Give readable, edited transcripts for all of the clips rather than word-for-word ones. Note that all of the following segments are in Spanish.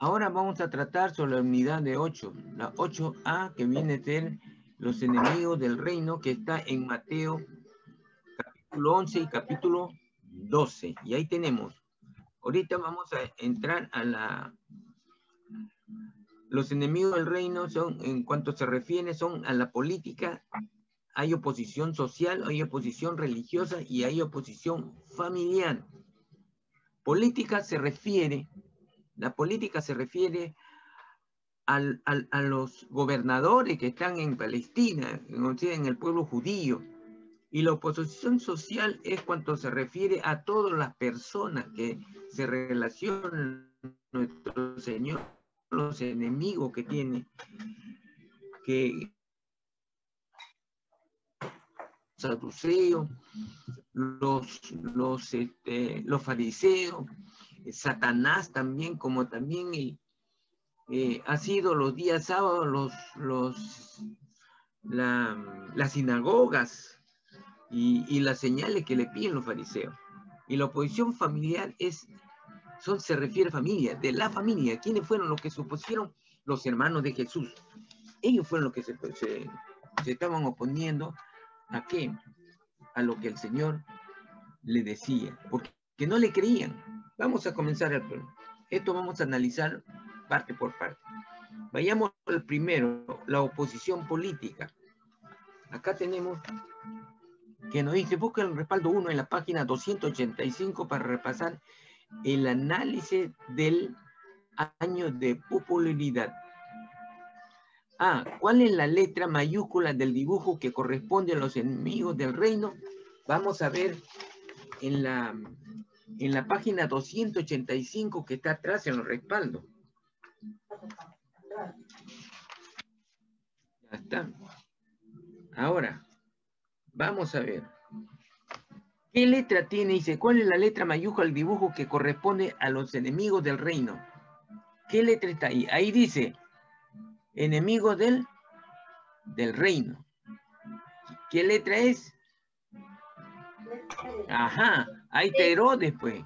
Ahora vamos a tratar sobre la unidad de 8, la 8A, que viene a ser los enemigos del reino, que está en Mateo capítulo 11 y capítulo 12. Y ahí tenemos. Ahorita vamos a entrar a los enemigos del reino son, en cuanto se refiere, son a la política. Hay oposición social, hay oposición religiosa y hay oposición familiar. Política se refiere, la política se refiere a los gobernadores que están en Palestina, en el pueblo judío. Y la oposición social es cuanto se refiere a todas las personas que se relacionan con nuestro Señor, los enemigos que tiene, que saduceos, los fariseos, Satanás también, como también ha sido los días sábados las sinagogas y las señales que le piden los fariseos. Y la oposición familiar se refiere a familia, de la familia. ¿Quiénes fueron los que se opusieron? Los hermanos de Jesús. Ellos fueron los que se estaban oponiendo ¿a qué? A lo que el Señor le decía, porque no le creían. Vamos a comenzar esto vamos a analizar parte por parte. Vayamos al primero, la oposición política. Acá tenemos que nos dice, busca el respaldo 1 en la página 285 para repasar el análisis del año de popularidad. ¿Cuál es la letra mayúscula del dibujo que corresponde a los enemigos del reino? Vamos a ver en la página 285 que está atrás en los respaldos. Ya está. Ahora, vamos a ver. ¿Qué letra tiene? Dice, ¿cuál es la letra mayúscula del dibujo que corresponde a los enemigos del reino? ¿Qué letra está ahí? Ahí dice, enemigos del reino. ¿Qué letra es? Ajá, ahí está Herodes, pues.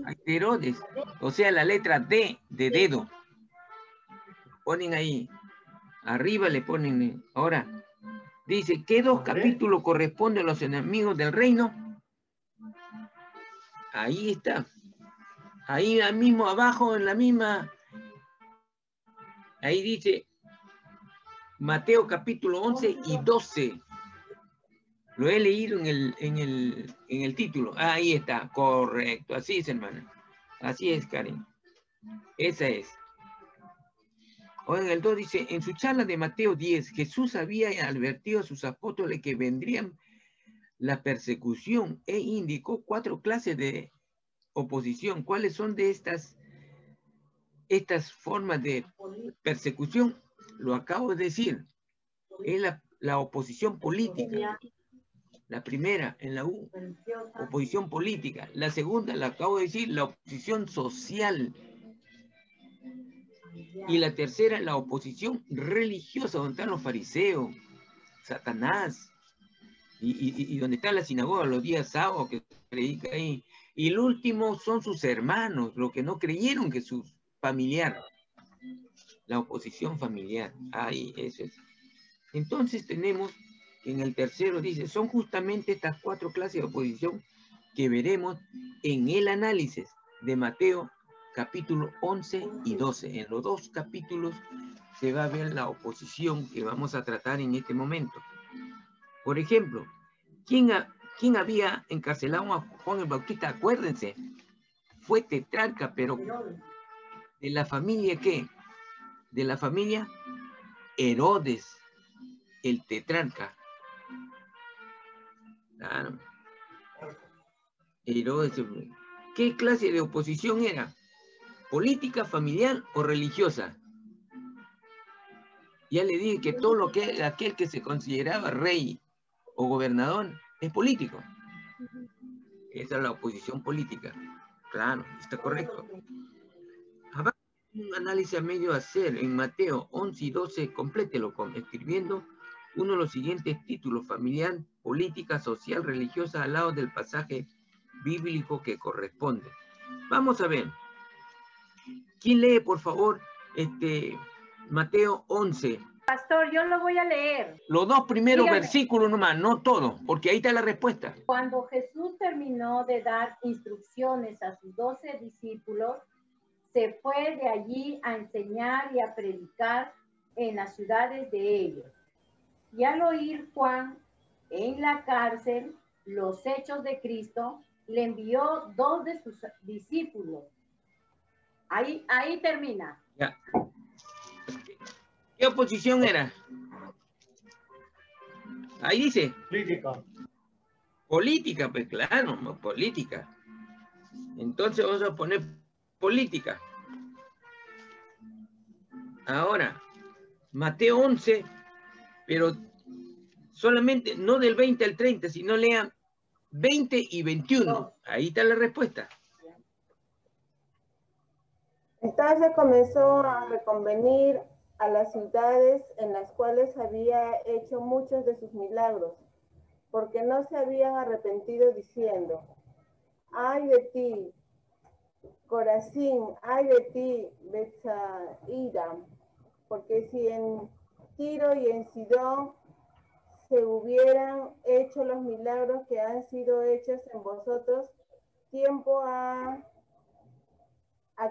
Ahí está Herodes. O sea, la letra D de dedo. Ponen ahí. Arriba le ponen. Ahora, dice, ¿qué dos capítulos corresponden a los enemigos del reino? Ahí está. Ahí mismo abajo, en la misma. Ahí dice Mateo capítulo 11 y 12. Lo he leído en el título. Ahí está, correcto. Así es, hermano. Así es, Karen. Esa es. Ahora en el 2 dice, en su charla de Mateo 10, Jesús había advertido a sus apóstoles que vendrían la persecución e indicó 4 clases de oposición. ¿Cuáles son de estas formas de persecución? Lo acabo de decir. Es la oposición política. La primera, en la U, oposición política. La segunda, la acabo de decir, la oposición social. Y la tercera, la oposición religiosa, donde están los fariseos, Satanás, y donde está la sinagoga los días sábados que predica ahí. Y el último son sus hermanos, los que no creyeron Jesús, familiar. La oposición familiar. Ahí, eso es. Entonces tenemos, en el tercero dice, son justamente estas 4 clases de oposición que veremos en el análisis de Mateo capítulo 11 y 12. En los 2 capítulos se va a ver la oposición que vamos a tratar en este momento. Por ejemplo, ¿quién había encarcelado a Juan el Bautista? Acuérdense, fue tetrarca, pero ¿de la familia qué? De la familia Herodes, el tetrarca. Claro. Herodes. ¿Qué clase de oposición era? ¿Política, familiar o religiosa? Ya le dije que todo lo que aquel que se consideraba rey o gobernador es político. Esa es la oposición política. Claro, está correcto. Abajo un análisis a medio hacer en Mateo 11 y 12, complételo escribiendo uno de los siguientes títulos: familiar, política, social, religiosa, al lado del pasaje bíblico que corresponde. Vamos a ver. ¿Quién lee, por favor, Mateo 11? Pastor, yo lo voy a leer. Los dos primeros Dígame. versículos nomás, no todos, porque ahí está la respuesta. Cuando Jesús terminó de dar instrucciones a sus 12 discípulos, se fue de allí a enseñar y a predicar en las ciudades de ellos. Y al oír Juan en la cárcel los hechos de Cristo, le envió 2 de sus discípulos. Ahí termina. Ya. ¿Qué oposición era? Ahí dice. Política. Política, pues claro, no, política. Entonces vamos a poner política. Ahora, Mateo 11, pero solamente, no del 20 al 30, sino lean 20 y 21. Ahí está la respuesta. Entonces comenzó a reconvenir a las ciudades en las cuales había hecho muchos de sus milagros, porque no se habían arrepentido diciendo: ay de ti, Corazín, ay de ti, Betsaida, porque si en Tiro y en Sidón se hubieran hecho los milagros que han sido hechos en vosotros, tiempo a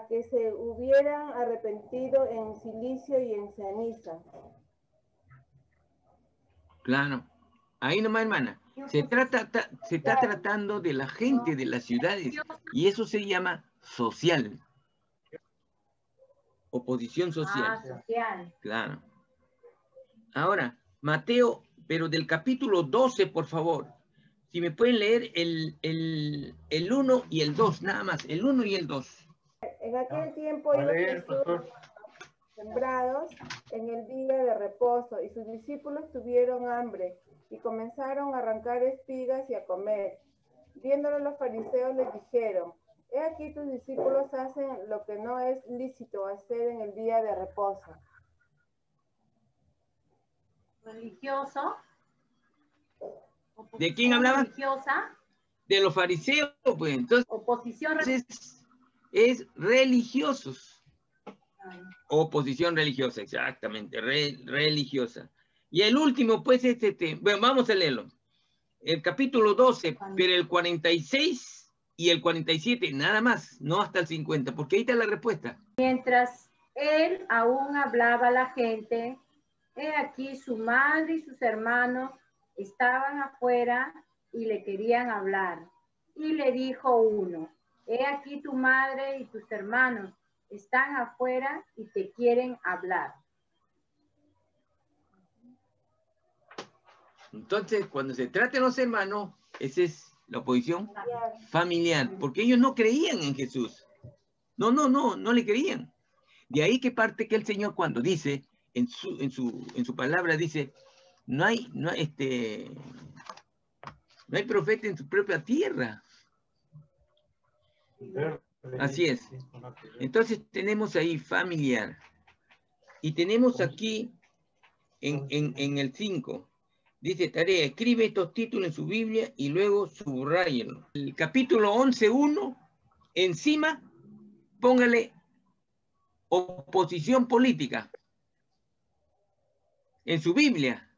que se hubieran arrepentido en silicio y en ceniza. Claro. Ahí nomás, hermana. Se está tratando de la gente de las ciudades y eso se llama social. Oposición social. Social. Claro. Ahora, Mateo, pero del capítulo 12, por favor. Si me pueden leer el 1 y el 2, nada más. El 1 y el 2. En aquel tiempo iba Jesús sembrados en el día de reposo, y sus discípulos tuvieron hambre y comenzaron a arrancar espigas y a comer. Viéndolo los fariseos les dijeron: he aquí tus discípulos hacen lo que no es lícito hacer en el día de reposo. Religioso. ¿De quién hablaba? Religiosa. De los fariseos, pues. Entonces es religiosos. Oposición religiosa, exactamente, religiosa. Y el último, pues, bueno, vamos a leerlo. El capítulo 12, pero el 46 y el 47, nada más, no hasta el 50, porque ahí está la respuesta. Mientras él aún hablaba a la gente, he aquí su madre y sus hermanos estaban afuera y le querían hablar. Y le dijo uno: he aquí tu madre y tus hermanos están afuera y te quieren hablar. Entonces, cuando se trata de los hermanos, esa es la oposición familiar, porque ellos no creían en Jesús. No le creían. De ahí que parte que el Señor cuando dice, en su palabra dice, no hay profeta en su propia tierra. Así es. Entonces tenemos ahí familiar. Y tenemos aquí en el 5. Dice tarea, escribe estos títulos en su Biblia y luego subrayenlo. El capítulo 11:1, encima, póngale oposición política. En su Biblia.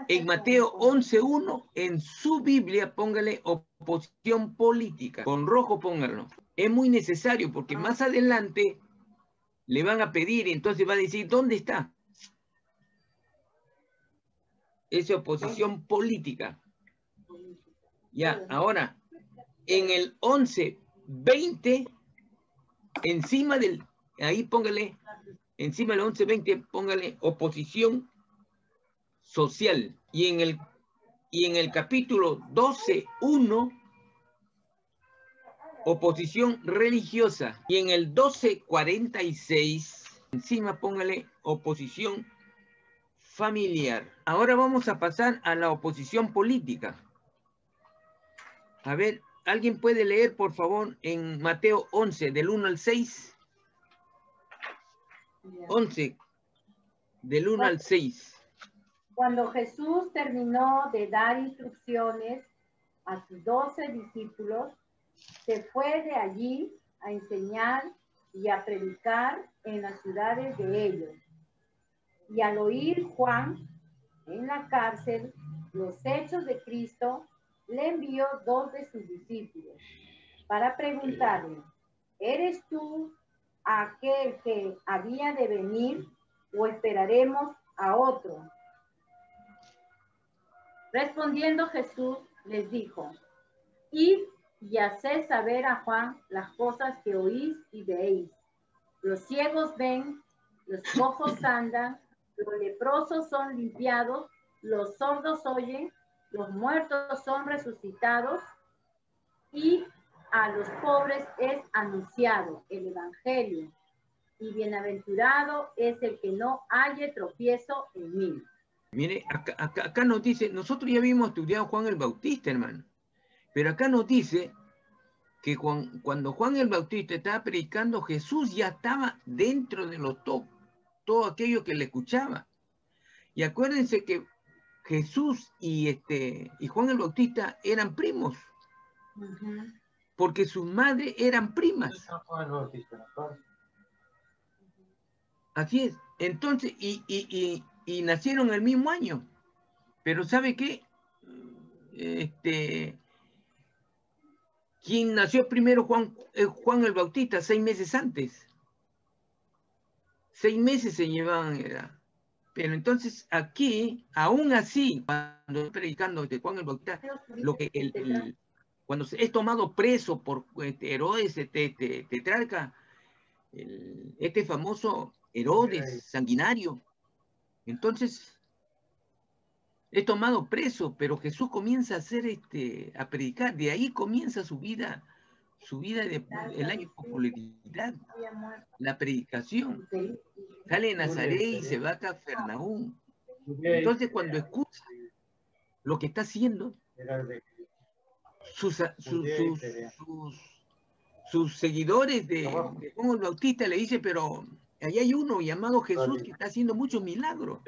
En Mateo 11:1, en su Biblia, póngale oposición política. Con rojo póngalo. Es muy necesario porque más adelante le van a pedir y entonces va a decir, ¿dónde está? Esa oposición política. Ya, ahora, en el 11:20, encima del, ahí póngale, encima del 11:20, póngale oposición social. Y en el capítulo 12:1, oposición religiosa. Y en el 12:46, encima póngale oposición familiar. Ahora vamos a pasar a la oposición política. A ver, ¿alguien puede leer, por favor, en Mateo 11, del 1 al 6? 11, del 1 al 6. Cuando Jesús terminó de dar instrucciones a sus 12 discípulos, se fue de allí a enseñar y a predicar en las ciudades de ellos. Y al oír Juan en la cárcel los hechos de Cristo, le envió 2 de sus discípulos para preguntarle, ¿eres tú aquel que había de venir o esperaremos a otro? Respondiendo Jesús les dijo, id y haced saber a Juan las cosas que oís y veis. Los ciegos ven, los cojos andan, los leprosos son limpiados, los sordos oyen, los muertos son resucitados y a los pobres es anunciado el evangelio. Y bienaventurado es el que no halle tropiezo en mí. Mire, acá nos dice, nosotros ya habíamos estudiado a Juan el Bautista, hermano, pero acá nos dice que cuando Juan el Bautista estaba predicando, Jesús ya estaba dentro de todo aquello que le escuchaba. Y acuérdense que Jesús y Juan el Bautista eran primos, porque sus madres eran primas. Así es. Entonces, y nacieron el mismo año. Pero ¿sabe qué? ¿Quién nació primero? Juan el Bautista, 6 meses antes. 6 meses se llevaban edad. Pero entonces aquí, aún así, cuando estoy predicando de Juan el Bautista, cuando es tomado preso por Herodes, tetrarca, este famoso Herodes sanguinario, entonces es tomado preso, pero Jesús comienza a predicar, de ahí comienza su vida el año de popularidad, la predicación. Sale de Nazaret y se va a Cafarnaúm. Entonces cuando escucha lo que está haciendo, sus seguidores de Juan el Bautista le dicen, pero allá hay uno llamado Jesús que está haciendo muchos milagros.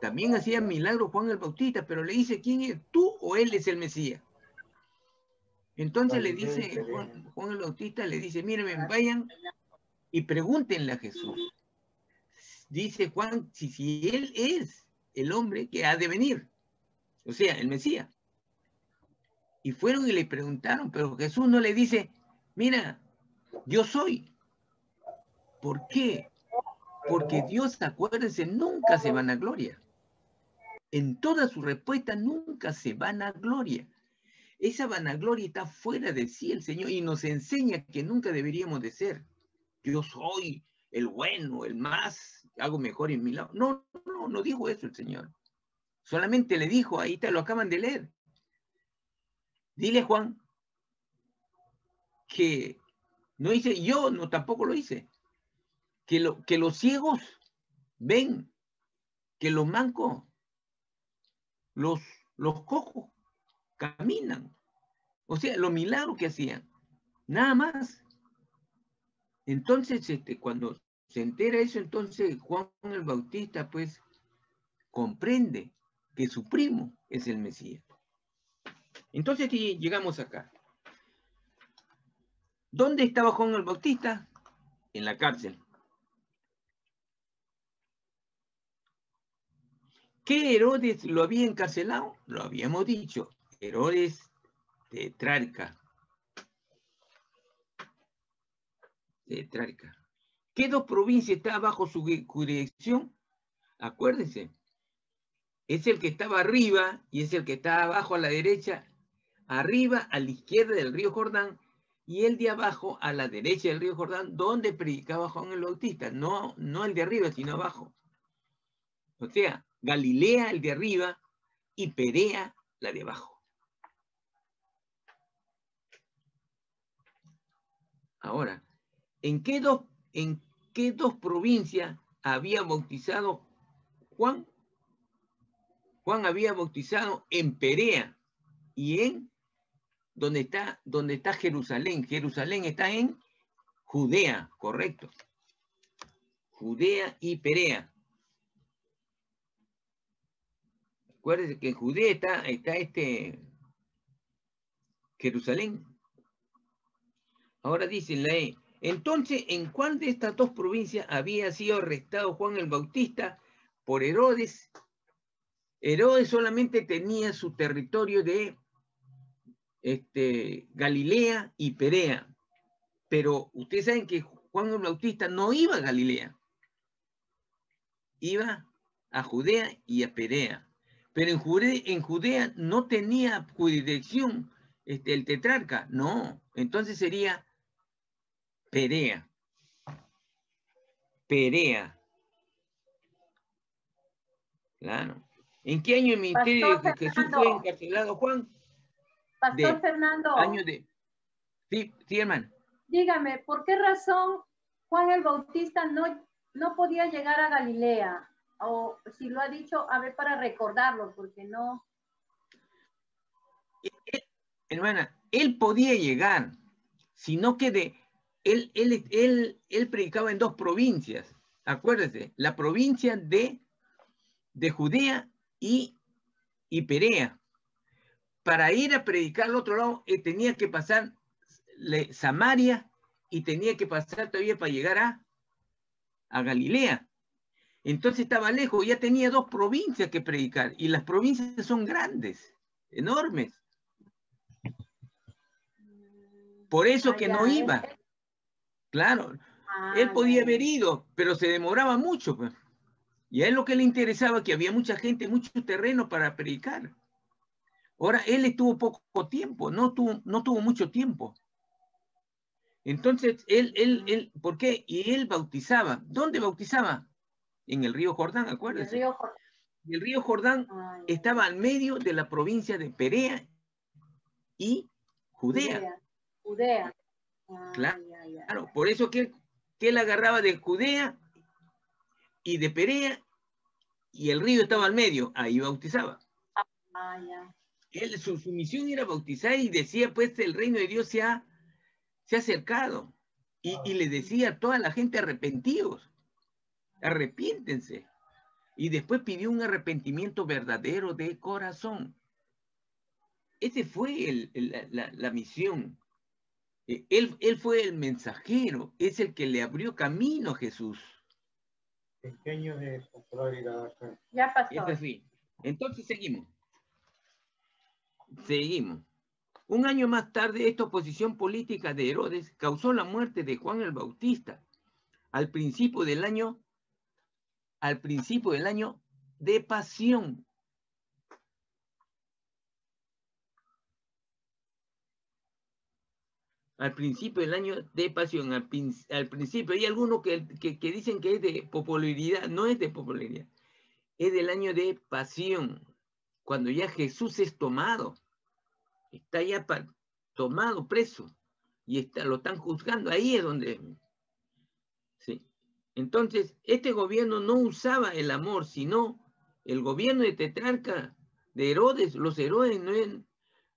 También hacía milagros Juan el Bautista, pero le dice, ¿quién es tú o él es el Mesías? Entonces le dice Juan el Bautista, le dice, miren, vayan y pregúntenle a Jesús. Dice Juan, si él es el hombre que ha de venir, o sea, el Mesías. Y fueron y le preguntaron, pero Jesús no le dice, mira, yo soy. ¿Por qué? Porque Dios, acuérdense, nunca se vanagloria. En toda su respuesta nunca se vanagloria. Esa vanagloria está fuera de sí el Señor y nos enseña que nunca deberíamos de ser. Yo soy el bueno, el más, hago mejor en mi lado. No dijo eso el Señor. Solamente le dijo, ahí te lo acaban de leer. Dile, Juan, que no hice, yo no tampoco lo hice. Que los ciegos ven, que los mancos, los cojos caminan. O sea, los milagros que hacían. Nada más. Entonces, cuando se entera eso, entonces Juan el Bautista, pues, comprende que su primo es el Mesías. Entonces llegamos acá. ¿Dónde estaba Juan el Bautista? En la cárcel. ¿Qué Herodes lo había encarcelado? Lo habíamos dicho. Herodes tetrarca. ¿Qué 2 provincias estaban bajo su jurisdicción? Acuérdense. Es el que estaba arriba y es el que estaba abajo a la derecha. Arriba a la izquierda del río Jordán y el de abajo a la derecha del río Jordán, donde predicaba Juan el Bautista. No el de arriba, sino abajo. O sea, Galilea el de arriba y Perea la de abajo. Ahora, ¿en qué dos provincias había bautizado Juan? Juan había bautizado en Perea y en donde está Jerusalén. Jerusalén está en Judea, correcto. Judea y Perea. Acuérdense que en Judea está Jerusalén. Ahora dice Entonces, ¿en cuál de estas dos provincias había sido arrestado Juan el Bautista por Herodes? Herodes solamente tenía su territorio de Galilea y Perea, pero ustedes saben que Juan el Bautista no iba a Galilea, iba a Judea y a Perea, pero en Judea no tenía jurisdicción el tetrarca, no, entonces sería Perea. Perea, claro. ¿En qué año el ministerio de Jesús fue encarcelado, Juan? Pastor Fernando. Año de... Sí, hermano. Dígame, ¿por qué razón Juan el Bautista no podía llegar a Galilea? O si lo ha dicho, a ver, para recordarlo, porque no... Hermana, él podía llegar, sino que él predicaba en dos provincias. Acuérdese, la provincia de Judea y Perea. Para ir a predicar al otro lado, tenía que pasar Samaria y tenía que pasar todavía para llegar a Galilea. Entonces estaba lejos, ya tenía dos provincias que predicar, y las provincias son grandes, enormes. Por eso que no iba. Claro, él podía haber ido, pero se demoraba mucho, pues. Y a él lo que le interesaba que había mucha gente, mucho terreno para predicar. Ahora, él estuvo poco tiempo, no tuvo mucho tiempo. Entonces, ¿por qué? Y él bautizaba. ¿Dónde bautizaba? En el río Jordán, acuérdense. El río Jordán estaba al medio de la provincia de Perea y Judea. Claro, por eso que él agarraba de Judea y de Perea, y el río estaba al medio, ahí bautizaba. Su misión era bautizar, y decía, pues, el reino de Dios se ha acercado. Y le decía a toda la gente, arrepentidos, arrepiéntense. Y después pidió un arrepentimiento verdadero de corazón. Ese fue la misión. Él fue el mensajero, es el que le abrió camino a Jesús. ¿En qué año de popularidad? Ya pasó. Es así. Entonces seguimos. Un año más tarde, esta oposición política de Herodes causó la muerte de Juan el Bautista al principio del año de pasión. Al principio del año de pasión, al principio. Hay algunos que dicen que es de popularidad. No es de popularidad, es del año de pasión, cuando ya Jesús es tomado, está ya tomado preso, y lo están juzgando. Ahí es donde... Sí. Entonces, este gobierno no usaba el amor, sino el gobierno de tetrarca de Herodes. Los Herodes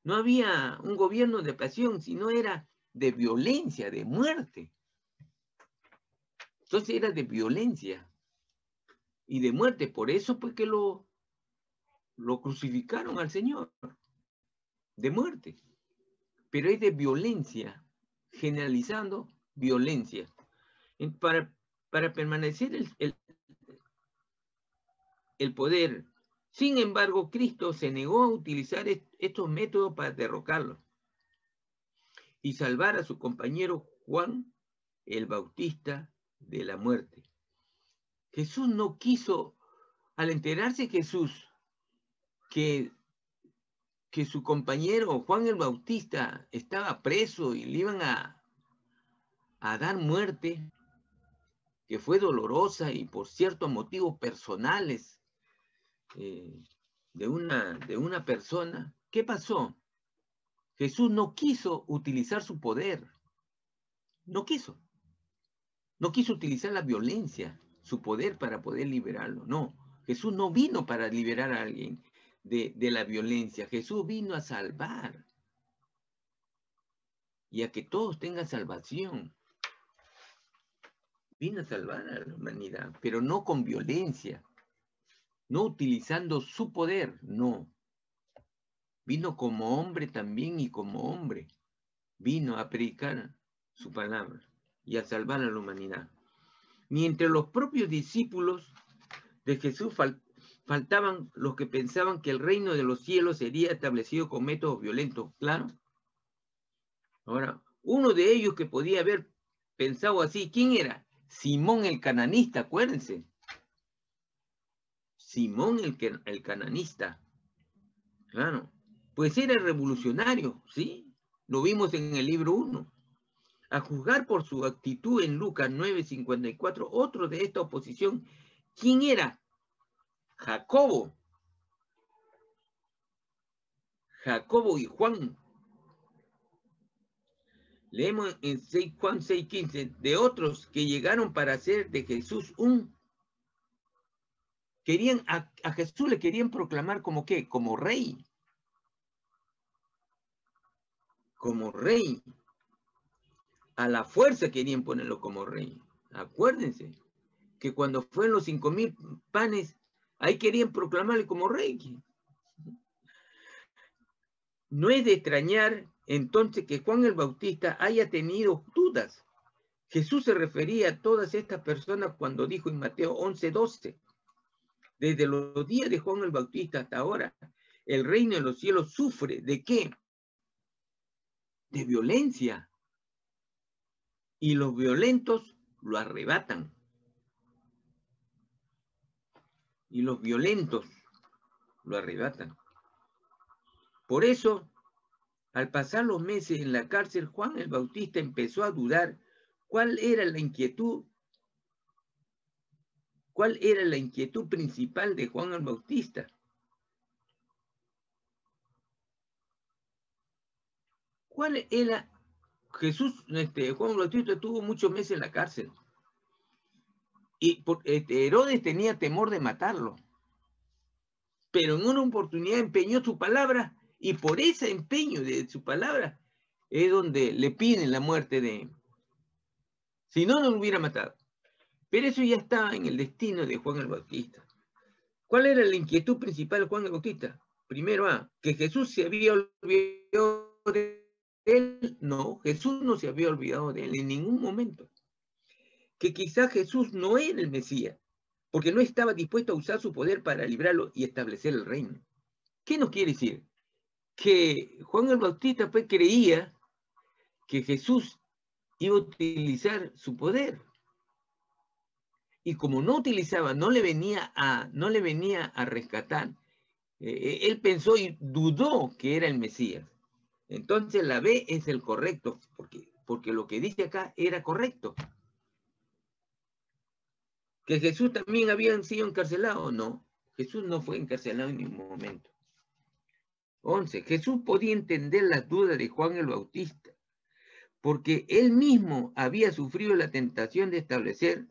no había un gobierno de pasión, sino era de violencia, de muerte. Entonces era de violencia y de muerte. Por eso pues que lo crucificaron al Señor, de muerte. Pero es de violencia, generalizando violencia. Para permanecer el poder. Sin embargo, Cristo se negó a utilizar estos métodos para derrocarlo y salvar a su compañero Juan el Bautista de la muerte. Jesús no quiso, al enterarse Jesús que su compañero Juan el Bautista estaba preso y le iban a dar muerte, que fue dolorosa y por ciertos motivos personales de una persona, ¿qué pasó? Jesús no quiso utilizar su poder, no quiso utilizar la violencia, su poder, para poder liberarlo. No, Jesús no vino para liberar a alguien de la violencia. Jesús vino a salvar y a que todos tengan salvación. Vino a salvar a la humanidad, pero no con violencia, no utilizando su poder, no. Vino como hombre también, y como hombre vino a predicar su palabra. y a salvar a la humanidad. Ni entre los propios discípulos de Jesús faltaban los que pensaban que el reino de los cielos sería establecido con métodos violentos. Claro. Ahora, uno de ellos que podía haber pensado así, ¿quién era? Simón el cananista, acuérdense. Simón el cananista. Claro. Pues era revolucionario, ¿sí? Lo vimos en el libro 1. A juzgar por su actitud en Lucas 9:54, otro de esta oposición, ¿quién era? Jacobo. Jacobo y Juan. Leemos en Juan 6:15, de otros que llegaron para hacer de Jesús a Jesús le querían proclamar como ¿qué? Como rey. Como rey. A la fuerza querían ponerlo como rey. Acuérdense que cuando fueron los 5,000 panes, ahí querían proclamarle como rey. No es de extrañar entonces que Juan el Bautista haya tenido dudas. Jesús se refería a todas estas personas cuando dijo en Mateo 11:12, desde los días de Juan el Bautista hasta ahora, el reino de los cielos sufre, ¿de qué? De violencia. Y los violentos lo arrebatan. Y los violentos lo arrebatan. Por eso, al pasar los meses en la cárcel, Juan el Bautista empezó a dudar cuál era la inquietud principal de Juan el Bautista. ¿Cuál era? Juan el Bautista estuvo muchos meses en la cárcel. Y Herodes tenía temor de matarlo. Pero en una oportunidad empeñó su palabra, y por ese empeño de su palabra es donde le piden la muerte de él. Si no, no lo hubiera matado. Pero eso ya estaba en el destino de Juan el Bautista. ¿Cuál era la inquietud principal de Juan el Bautista? Primero, que Jesús se había olvidado de él. No, Jesús no se había olvidado de él en ningún momento. Que quizás Jesús no era el Mesías, porque no estaba dispuesto a usar su poder para librarlo y establecer el reino. ¿Qué nos quiere decir? Que Juan el Bautista pues creía que Jesús iba a utilizar su poder. Y como no utilizaba, no le venía a rescatar, él pensó y dudó que era el Mesías. Entonces la B es el correcto, porque lo que dice acá era correcto. ¿Que Jesús también había sido encarcelado? No, Jesús no fue encarcelado en ningún momento. 11. Jesús podía entender las dudas de Juan el Bautista, porque él mismo había sufrido la tentación de establecer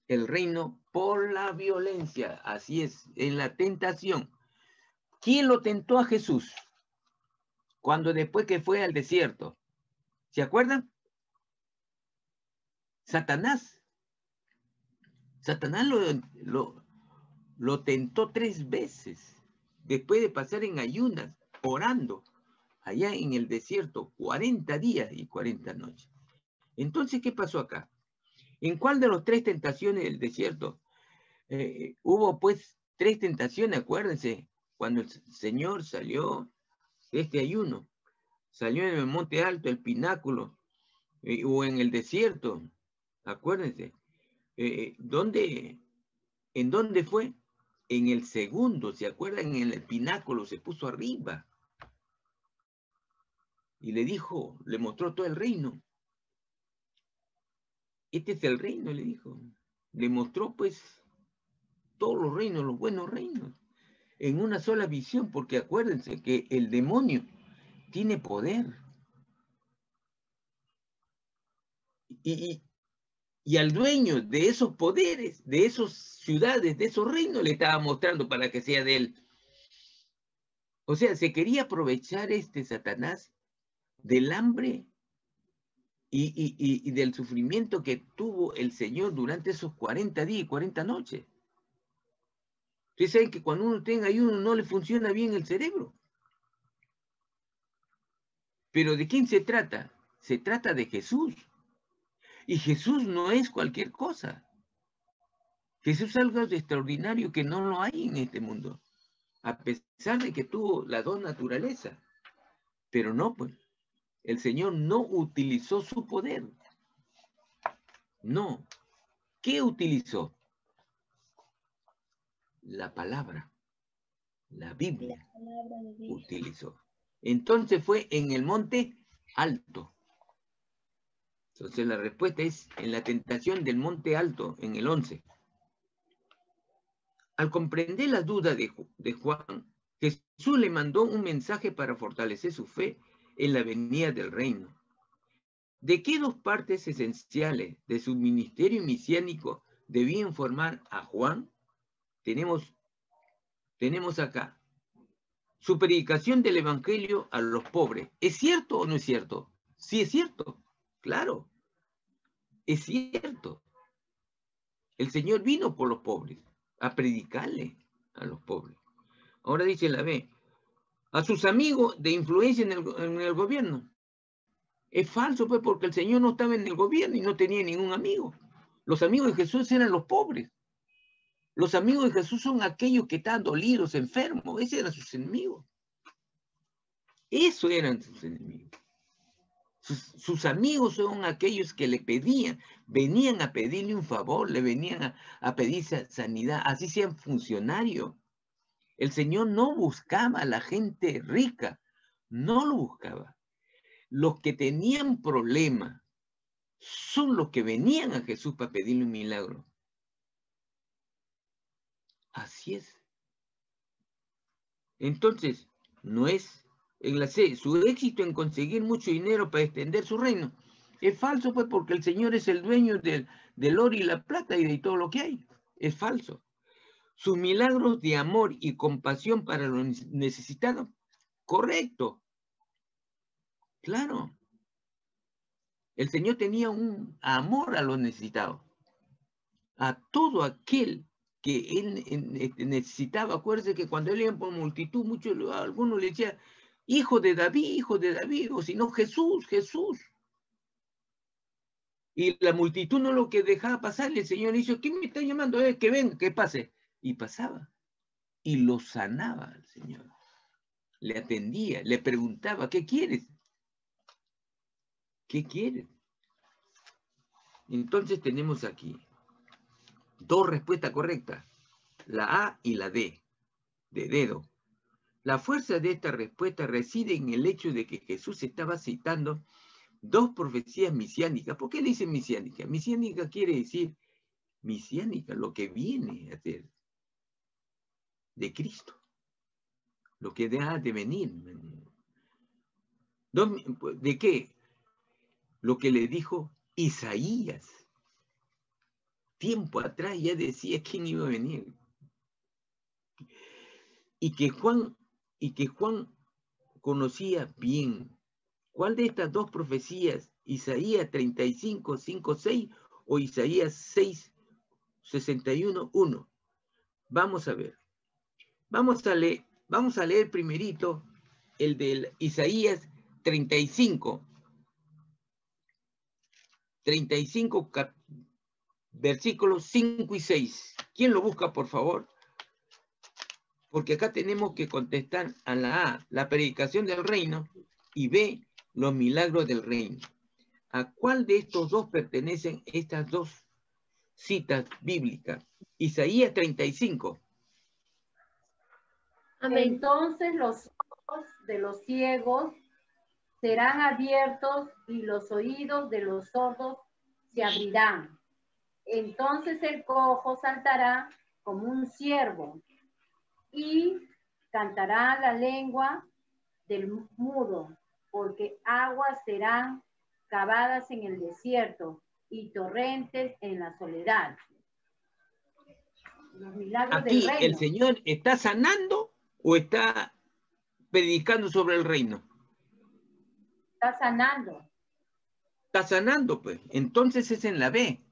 el reino por la violencia. Así es, en la tentación. ¿Quién lo tentó a Jesús? Cuando después que fue al desierto. ¿Se acuerdan? Satanás. Satanás lo tentó 3 veces. Después de pasar en ayunas, orando, allá en el desierto, 40 días y 40 noches. Entonces, ¿qué pasó acá? ¿En cuál de las 3 tentaciones del desierto? Hubo pues 3 tentaciones, acuérdense, cuando el Señor salió de este ayuno, salió en el monte alto, el pináculo, o en el desierto, acuérdense. ¿En dónde fue? En el segundo, ¿se acuerdan? En el pináculo se puso arriba y le mostró todo el reino. Este es el reino, le dijo. Le mostró pues todos los reinos, los buenos reinos, en una sola visión, porque acuérdense que el demonio tiene poder. Y al dueño de esos poderes, de esas ciudades, de esos reinos, le estaba mostrando para que sea de él. O sea, se quería aprovechar Satanás del hambre y del sufrimiento que tuvo el Señor durante esos 40 días y 40 noches. Ustedes saben que cuando uno tenga ayuno no le funciona bien el cerebro. Pero ¿de quién se trata? Se trata de Jesús. Y Jesús no es cualquier cosa. Jesús es algo de extraordinario que no lo hay en este mundo. A pesar de que tuvo las dos naturalezas. Pero no, pues. El Señor no utilizó su poder. No. ¿Qué utilizó? La palabra. La Biblia utilizó. Entonces fue en el monte alto. Entonces la respuesta es en la tentación del monte alto, en el 11. Al comprender la duda de Juan, Jesús le mandó un mensaje para fortalecer su fe en la venida del reino. ¿De qué dos partes esenciales de su ministerio mesiánico debía informar a Juan? Tenemos acá su predicación del evangelio a los pobres. ¿Es cierto o no es cierto? Sí, es cierto. Claro, es cierto. El Señor vino por los pobres, a predicarle a los pobres. Ahora dice la B, a sus amigos de influencia en el gobierno. Es falso, pues, porque el Señor no estaba en el gobierno y no tenía ningún amigo. Los amigos de Jesús eran los pobres. Los amigos de Jesús son aquellos que están dolidos, enfermos. Esos eran sus enemigos. Esos eran sus enemigos. Sus amigos son aquellos que le pedían, venían a pedirle un favor, le venían a pedir sanidad, así sean funcionarios. El Señor no buscaba a la gente rica, no lo buscaba. Los que tenían problemas son los que venían a Jesús para pedirle un milagro. Así es. Entonces, no es en la C, su éxito en conseguir mucho dinero para extender su reino. Es falso, pues, porque el Señor es el dueño del oro y la plata y de todo lo que hay. Es falso. Sus milagros de amor y compasión para los necesitados. Correcto. Claro. El Señor tenía un amor a los necesitados. A todo aquel que él necesitaba. Acuérdense que cuando él iba por multitud, algunos le decían, hijo de David, o si no, Jesús, Jesús. Y la multitud no lo que dejaba pasar, el Señor dijo, ¿quién me está llamando? Que venga, que pase. Y pasaba. Y lo sanaba el Señor. Le atendía, le preguntaba, ¿qué quieres? ¿Qué quieres? Entonces tenemos aquí dos respuestas correctas, la A y la D, de dedo. La fuerza de esta respuesta reside en el hecho de que Jesús estaba citando dos profecías mesiánicas. ¿Por qué dice mesiánica? Mesiánica quiere decir mesiánica, lo que viene a ser de Cristo, lo que ha de venir. ¿De qué? Lo que le dijo Isaías. Tiempo atrás ya decía quién iba a venir. Y que Juan conocía bien. ¿Cuál de estas dos profecías? Isaías 35, 5, 6 o Isaías 6, 61, 1. Vamos a ver. Vamos a leer primerito el de Isaías 35. 35, versículos 5 y 6. ¿Quién lo busca, por favor? Porque acá tenemos que contestar a la A, la predicación del reino, y B, los milagros del reino. ¿A cuál de estos dos pertenecen estas dos citas bíblicas? Isaías 35. Amén. Entonces los ojos de los ciegos serán abiertos y los oídos de los sordos se abrirán. Entonces el cojo saltará como un ciervo y cantará la lengua del mudo, porque aguas serán cavadas en el desierto y torrentes en la soledad. Los milagros Aquí del reino. el Señor está sanando o está predicando sobre el reino. Está sanando. Está sanando, pues. Entonces es en la B.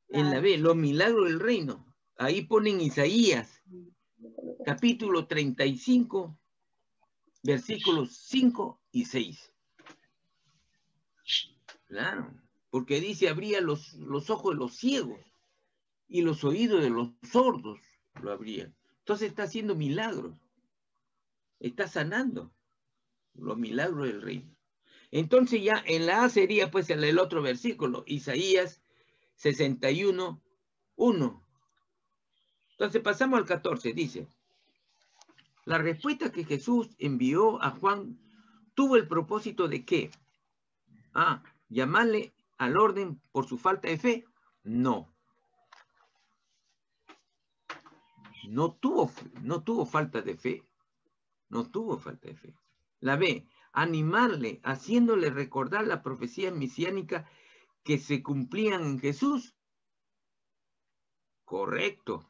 En la B, los milagros del reino. Ahí ponen Isaías, capítulo 35, versículos 5 y 6. Claro. porque dice abría los ojos de los ciegos y los oídos de los sordos lo abría. Entonces está haciendo milagros, está sanando los milagros del reino. Entonces ya en la A sería pues el otro versículo, Isaías 61, 1. Entonces pasamos al 14, dice, la respuesta que Jesús envió a Juan tuvo el propósito de ¿qué? ¿Llamarle al orden por su falta de fe? No. No tuvo falta de fe. No tuvo falta de fe. La B, animarle, haciéndole recordar la profecía mesiánica que se cumplían en Jesús. Correcto.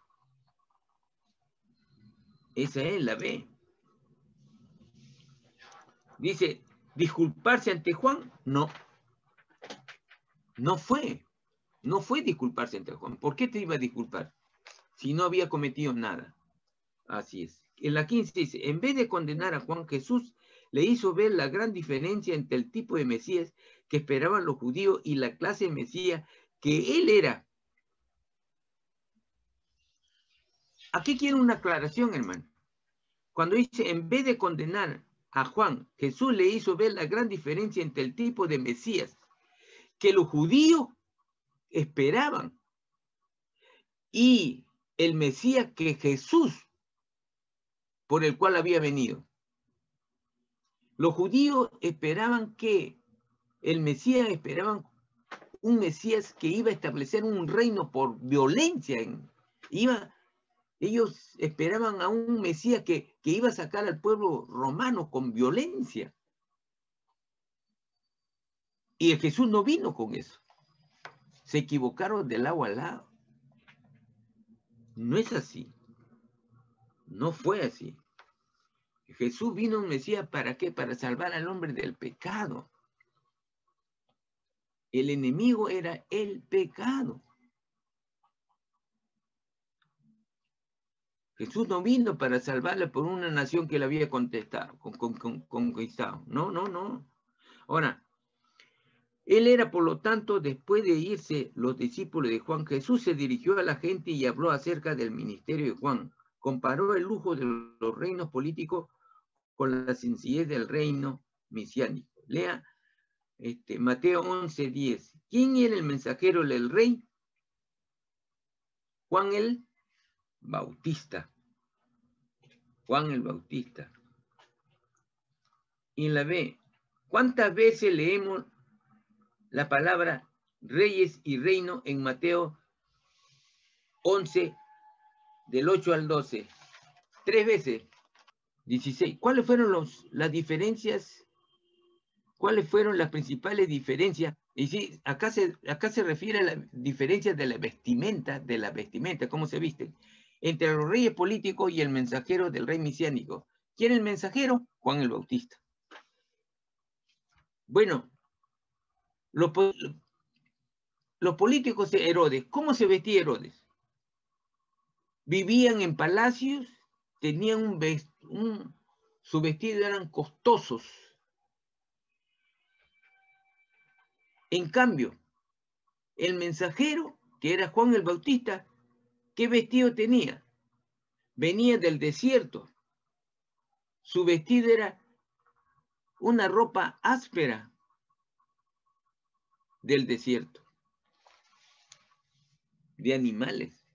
Esa es la B. Dice, disculparse ante Juan, no. No fue disculparse ante Juan. ¿Por qué te iba a disculpar? Si no había cometido nada. Así es. En la 15 dice, en vez de condenar a Juan, Jesús le hizo ver la gran diferencia entre el tipo de Mesías que esperaban los judíos y la clase de Mesías que él era. Aquí quiero una aclaración, hermano. Cuando dice, en vez de condenar a Juan, Jesús le hizo ver la gran diferencia entre el tipo de Mesías que los judíos esperaban y el Mesías que Jesús, por el cual había venido. Los judíos esperaban que el Mesías, esperaban un Mesías que iba a establecer un reino por violencia. Ellos esperaban a un Mesías que iba a sacar al pueblo romano con violencia. Y el Jesús no vino con eso. Se equivocaron de lado a lado. No es así. No fue así. Jesús vino un Mesías ¿para qué? Para salvar al hombre del pecado. El enemigo era el pecado. Jesús no vino para salvarle por una nación que le había conquistado. No. Ahora, él era, por lo tanto, después de irse los discípulos de Juan, Jesús se dirigió a la gente y habló acerca del ministerio de Juan. Comparó el lujo de los reinos políticos con la sencillez del reino mesiánico. Lea Mateo 11:10. ¿Quién era el mensajero del rey? Juan el Bautista. Juan el Bautista. Y en la B, ¿cuántas veces leemos la palabra reyes y reino en Mateo 11, del 8 al 12? 3 veces. 16. ¿Cuáles fueron las diferencias? ¿Cuáles fueron las principales diferencias? Y sí, acá se refiere a la diferencia de la vestimenta, cómo se visten, entre los reyes políticos y el mensajero del rey mesiánico. ¿Quién es el mensajero? Juan el Bautista. Bueno, los políticos de Herodes, ¿cómo se vestía Herodes? Vivían en palacios, tenían su vestido eran costosos. En cambio, el mensajero, que era Juan el Bautista, ¿qué vestido tenía? Venía del desierto. Su vestido era una ropa áspera del desierto, de animales.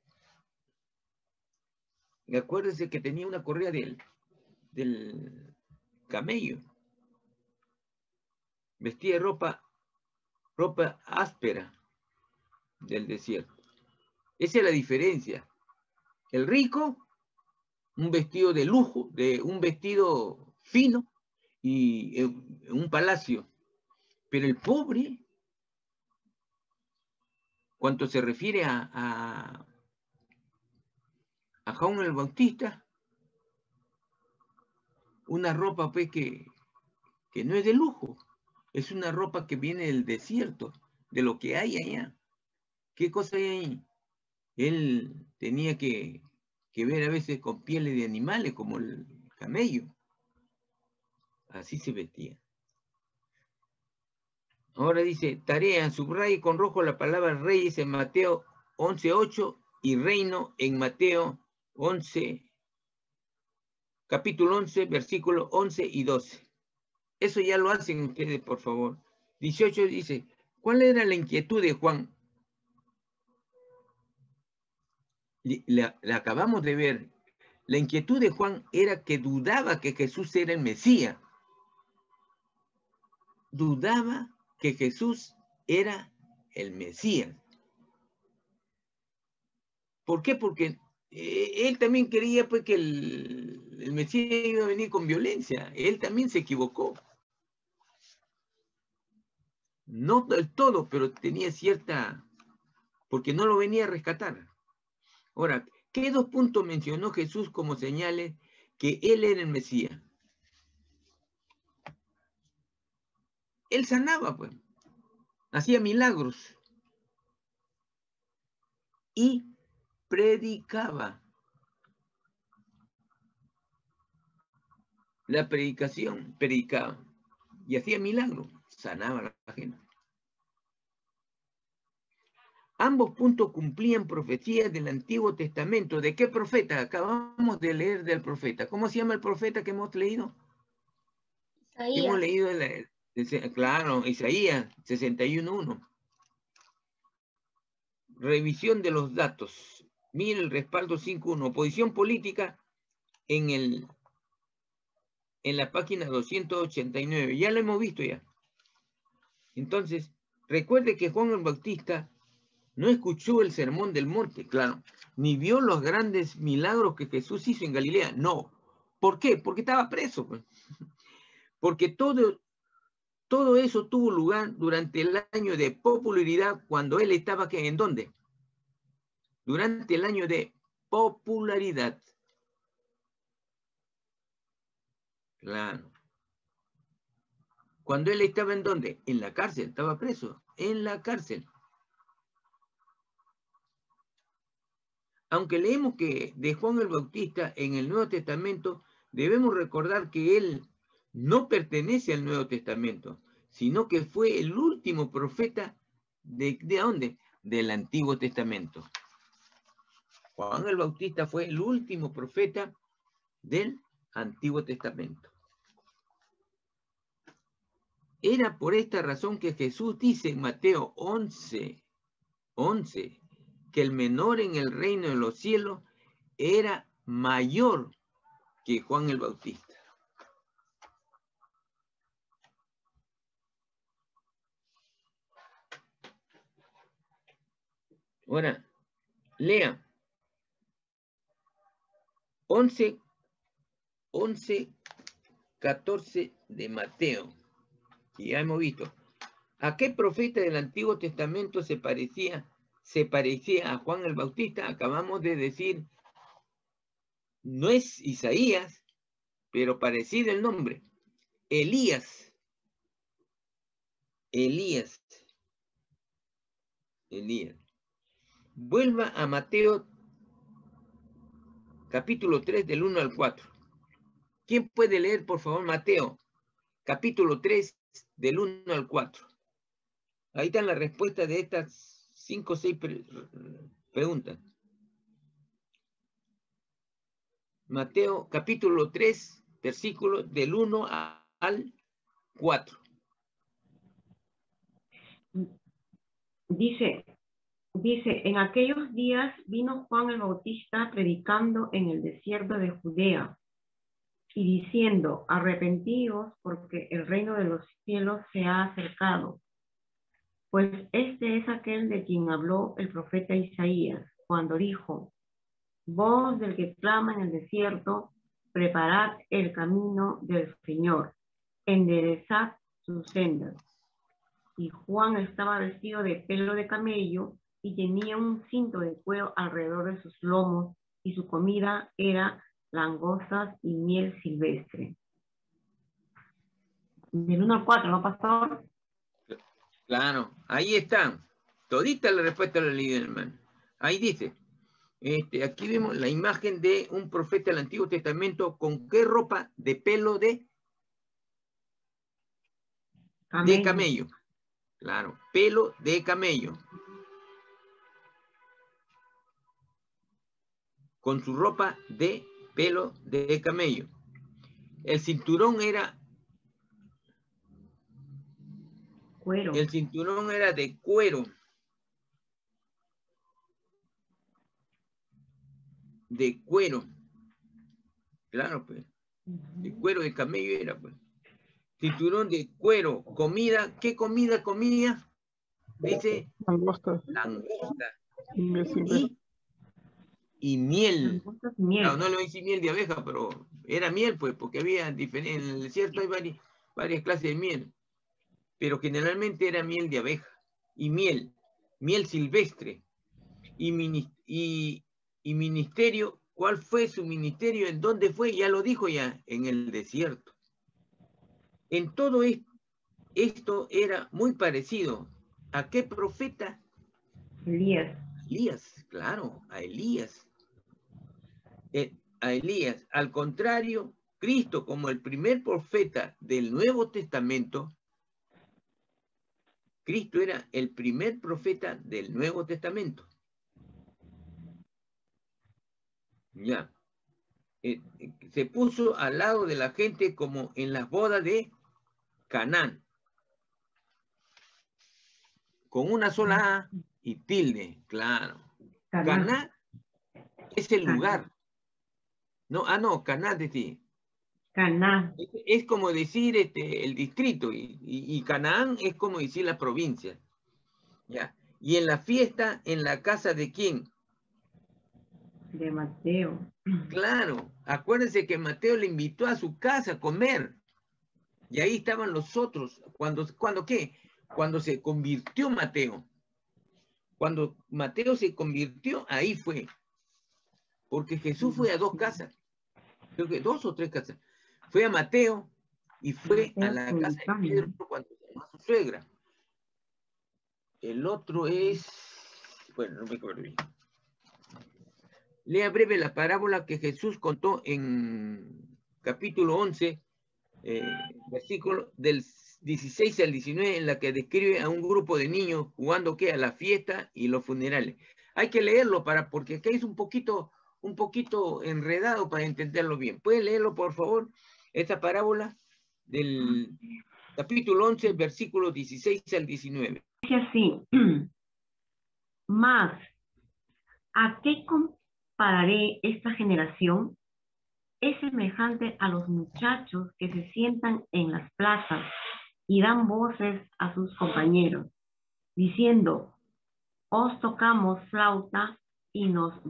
Y acuérdense que tenía una correa del camello. Vestía ropa áspera del desierto. Esa es la diferencia. El rico, un vestido de lujo, un vestido fino y un palacio. Pero el pobre, cuando se refiere a Juan el Bautista, una ropa pues que no es de lujo, es una ropa que viene del desierto, de lo que hay allá. ¿Qué cosa hay ahí? Él tenía que ver a veces con pieles de animales, como el camello. Así se vestía. Ahora dice, tarea, subraye con rojo la palabra reyes en Mateo 11:8 y reino en Mateo 11, capítulo 11, versículos 11 y 12. Eso ya lo hacen ustedes, por favor. 18 dice, ¿cuál era la inquietud de Juan? La acabamos de ver. La inquietud de Juan era que dudaba que Jesús era el Mesías. Dudaba que Jesús era el Mesías. ¿Por qué? Porque él también creía pues, que el Mesías iba a venir con violencia. Él también se equivocó. No del todo, pero tenía cierta... porque no lo venía a rescatar. Ahora, ¿qué dos puntos mencionó Jesús como señales que él era el Mesías? Él sanaba, pues. Hacía milagros. Y predicaba. La predicación, predicaba. Y hacía milagros. Sanaba a la gente. Ambos puntos cumplían profecías del Antiguo Testamento. ¿De qué profeta? Acabamos de leer del profeta. ¿Cómo se llama el profeta que hemos leído? Isaías. Que hemos leído, claro, Isaías 61:1. Revisión de los datos. Mire el respaldo 5.1. Oposición política en la página 289. Ya lo hemos visto ya. Entonces, recuerde que Juan el Bautista no escuchó el sermón del monte, claro, ni vio los grandes milagros que Jesús hizo en Galilea. No. ¿Por qué? Porque estaba preso. Pues. Porque todo eso tuvo lugar durante el año de popularidad cuando él estaba ¿en dónde? Durante el año de popularidad. Claro. Cuando él estaba ¿en dónde? En la cárcel, estaba preso, en la cárcel. Aunque leemos que de Juan el Bautista en el Nuevo Testamento, debemos recordar que él no pertenece al Nuevo Testamento, sino que fue el último profeta ¿de dónde? Del Antiguo Testamento. Juan el Bautista fue el último profeta del Antiguo Testamento. Era por esta razón que Jesús dice en Mateo 11:11 que el menor en el reino de los cielos era mayor que Juan el Bautista. Ahora, lea 11:14 de Mateo, que ya hemos visto. ¿A qué profeta del Antiguo Testamento se parecía a Juan el Bautista? Acabamos de decir, no es Isaías, pero parecido el nombre. Elías. Vuelva a Mateo capítulo 3 del 1 al 4. ¿Quién puede leer, por favor, Mateo capítulo 3 del 1 al 4? Ahí están las respuestas de estas 5 o 6 preguntas. Mateo capítulo 3, versículos del 1 al 4. Dice, en aquellos días vino Juan el Bautista predicando en el desierto de Judea y diciendo, arrepentíos porque el reino de los cielos se ha acercado. Pues este es aquel de quien habló el profeta Isaías, cuando dijo, voz del que clama en el desierto, preparad el camino del Señor, enderezad sus sendas. Y Juan estaba vestido de pelo de camello y tenía un cinto de cuero alrededor de sus lomos, y su comida era langostas y miel silvestre. Del 1 al 4, ¿no, pastor? Claro, ahí están. Todita la respuesta la leí, hermano. Ahí dice, aquí vemos la imagen de un profeta del Antiguo Testamento con qué ropa de pelo de camello. Claro, pelo de camello. Con su ropa de pelo de camello. El cinturón era... Cuero. El cinturón era de cuero. De cuero. Claro, pues. De cuero de camello era, pues. Cinturón de cuero. Comida. ¿Qué comida comía? Dice... Langosta. Langosta. Silvestre. Y miel. Langostas y miel. Claro, no lo hice miel de abeja, pero era miel, pues, porque había en el desierto hay varias clases de miel. Pero generalmente era miel de abeja. Y miel silvestre. Y ministerio, ¿cuál fue su ministerio? ¿En dónde fue? Ya lo dijo ya, en el desierto. En todo esto era muy parecido. ¿A qué profeta? Elías. Elías, claro, a Elías. A Elías. Al contrario, Cristo, como el primer profeta del Nuevo Testamento, Cristo era el primer profeta del Nuevo Testamento. Ya. Se puso al lado de la gente como en las bodas de Canaán. Con una sola A y tilde, claro. Caná es el lugar. No, Caná de ti. Caná. Es como decir el distrito y Canaán es como decir la provincia. Ya. Y en la fiesta, ¿en la casa de quién? De Mateo. Claro, acuérdense que Mateo le invitó a su casa a comer. Y ahí estaban los otros. ¿Cuándo qué? Cuando se convirtió Mateo. Cuando Mateo se convirtió, ahí fue. Porque Jesús fue a 2 casas. Creo que 2 o 3 casas. Fue a Mateo y fue a la casa de Pedro cuando llamó a su suegra. El otro es... Bueno, no me acuerdo bien. Lea breve la parábola que Jesús contó en capítulo 11, versículo del 16 al 19, en la que describe a un grupo de niños jugando ¿qué? A la fiesta y los funerales. Hay que leerlo porque acá es un poquito enredado para entenderlo bien. ¿Puede leerlo, por favor? Esta parábola del capítulo 11, versículo 16 al 19. Dice así. Mas, ¿a qué compararé esta generación? Es semejante a los muchachos que se sientan en las plazas y dan voces a sus compañeros, diciendo, os tocamos flauta y nos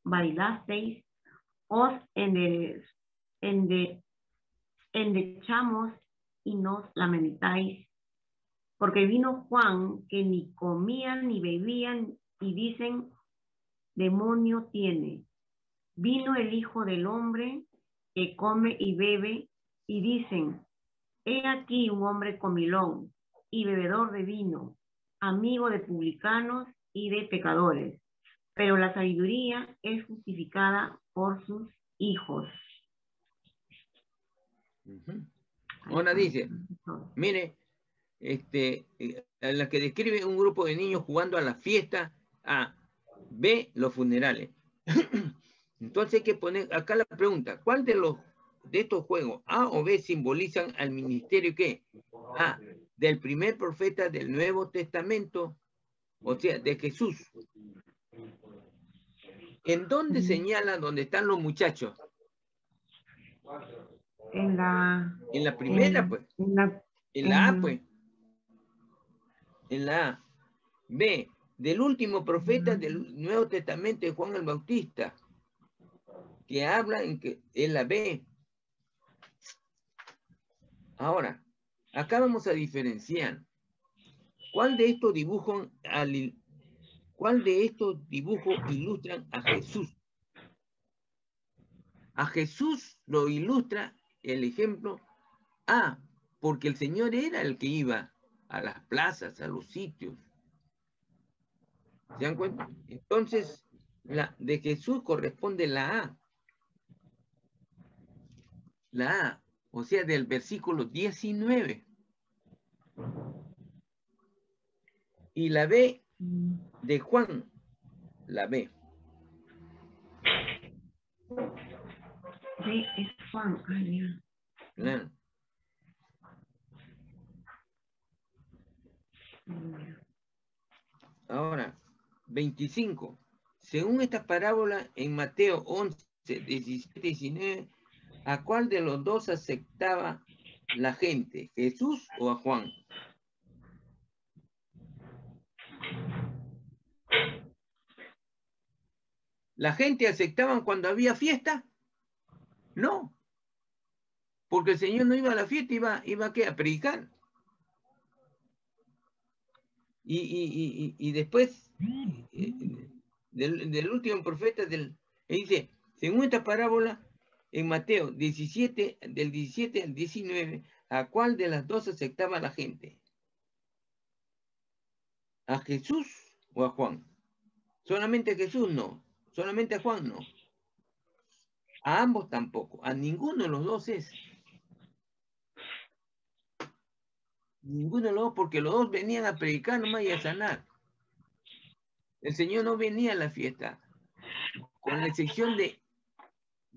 bailasteis, os endechamos y nos lamentáis, porque vino Juan que ni comían ni bebían y dicen, demonio tiene. Vino el Hijo del Hombre que come y bebe y dicen, he aquí un hombre comilón y bebedor de vino, amigo de publicanos y de pecadores, pero la sabiduría es justificada por sus hijos. Ahora dice, mire, la que describe un grupo de niños jugando a la fiesta, A, B, los funerales. Entonces hay que poner acá la pregunta, ¿cuál de estos juegos, A o B, simbolizan al ministerio qué? A, del primer profeta del Nuevo Testamento, o sea, de Jesús. ¿En dónde señala dónde están los muchachos? En la primera, pues. En la A, pues. En la A. B, del último profeta del Nuevo Testamento de Juan el Bautista, que habla en la B. Ahora, acá vamos a diferenciar. ¿Cuál de estos dibujos ilustran a Jesús? A Jesús lo ilustra el ejemplo A, porque el Señor era el que iba a las plazas, a los sitios. ¿Se dan cuenta? Entonces, de Jesús corresponde la A. La A, o sea, del versículo 19. Y la B de Juan, la B. B es Juan. Ah, ya. Claro. Ahora, 25. Según esta parábola en Mateo 11, 17, 19, ¿a cuál de los dos aceptaba la gente? ¿Jesús o a Juan? ¿La gente aceptaban cuando había fiesta? No. Porque el Señor no iba a la fiesta, iba ¿qué? A predicar. Y después del último profeta, dice, según esta parábola, en Mateo 17, del 17 al 19, ¿a cuál de las dos aceptaba la gente? ¿A Jesús o a Juan? Solamente a Jesús no, solamente a Juan no. A ambos tampoco, a ninguno de los dos es. Ninguno de los dos, porque los dos venían a predicar nomás y a sanar. El Señor no venía a la fiesta. Con la excepción de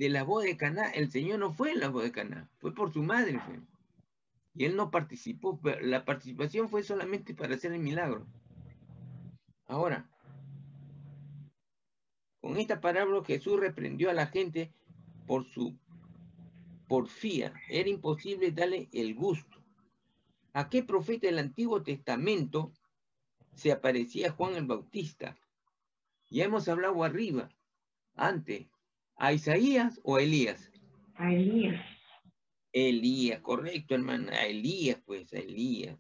la boda de Caná, el Señor no fue en la boda de Caná, fue por su madre. Fue. Y él no participó, pero la participación fue solamente para hacer el milagro. Ahora, con esta parábola Jesús reprendió a la gente por su porfía. Era imposible darle el gusto. ¿A qué profeta del Antiguo Testamento se aparecía Juan el Bautista? Ya hemos hablado arriba, antes. ¿A Isaías o a Elías? A Elías. Elías, correcto, hermano. A Elías, pues, a Elías.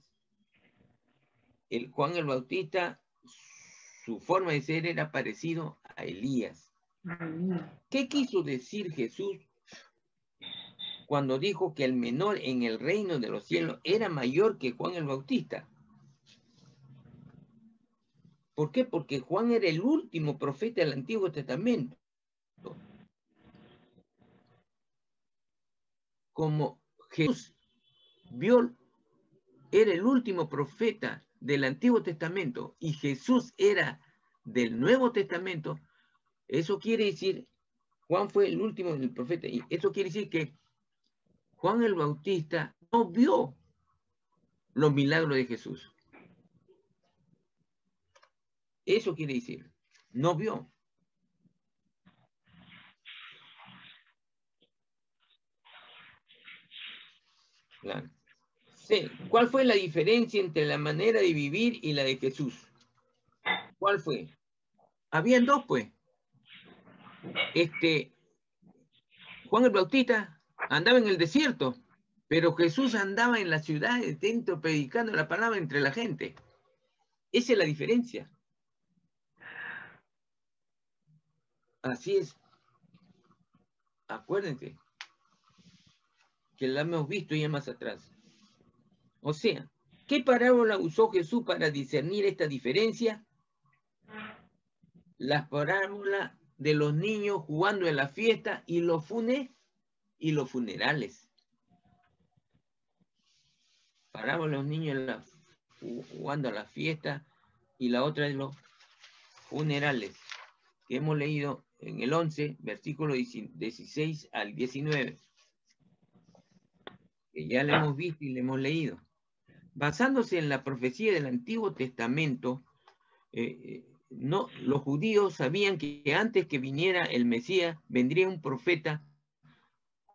El Juan el Bautista, su forma de ser era parecido a Elías. ¿Qué quiso decir Jesús cuando dijo que el menor en el reino de los cielos era mayor que Juan el Bautista? ¿Por qué? Porque Juan era el último profeta del Antiguo Testamento. Como Jesús era el último profeta del Antiguo Testamento y Jesús era del Nuevo Testamento, eso quiere decir, Juan fue el último del profeta, y eso quiere decir que Juan el Bautista no vio los milagros de Jesús. Eso quiere decir, no vio. Claro. Sí. ¿Cuál fue la diferencia entre la manera de vivir y la de Jesús? ¿Cuál fue? Habían dos, pues. Juan el Bautista andaba en el desierto, pero Jesús andaba en las ciudades, dentro, predicando la palabra entre la gente. Esa es la diferencia. Así es. Acuérdense que la hemos visto ya más atrás. O sea, ¿qué parábola usó Jesús para discernir esta diferencia? Las parábolas de los niños jugando en la fiesta y los funerales. Parábola de los niños jugando a la fiesta y la otra de los funerales, que hemos leído en el 11, versículo 16 al 19. Que ya le hemos visto y le hemos leído. Basándose en la profecía del Antiguo Testamento, los judíos sabían que antes que viniera el Mesías, vendría un profeta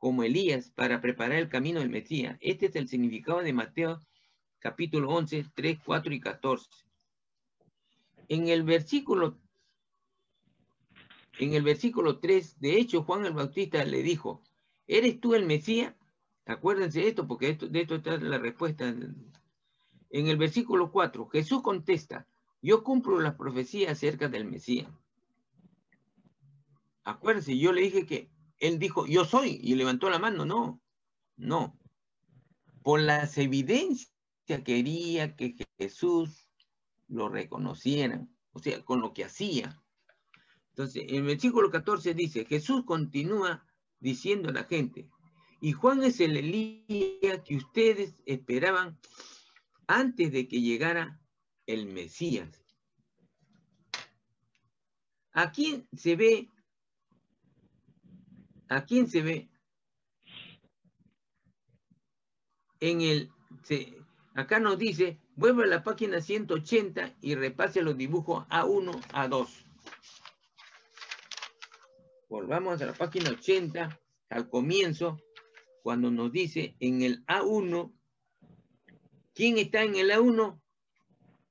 como Elías para preparar el camino del Mesías. Este es el significado de Mateo capítulo 11, 3, 4 y 14. En el versículo 3, de hecho, Juan el Bautista le dijo, ¿eres tú el Mesías? Acuérdense de esto, porque de esto está la respuesta. En el versículo 4, Jesús contesta, yo cumplo las profecías acerca del Mesías. Acuérdense, yo le dije que él dijo, yo soy, y levantó la mano. No. Por las evidencias quería que Jesús lo reconocieran, o sea, con lo que hacía. Entonces, en el versículo 14 dice, Jesús continúa diciendo a la gente, y Juan es el Elías que ustedes esperaban antes de que llegara el Mesías. ¿A quién se ve? ¿A quién se ve? En el... acá nos dice, vuelve a la página 180 y repase los dibujos A1, A2. Volvamos a la página 80, al comienzo, cuando nos dice en el A1, ¿quién está en el A1?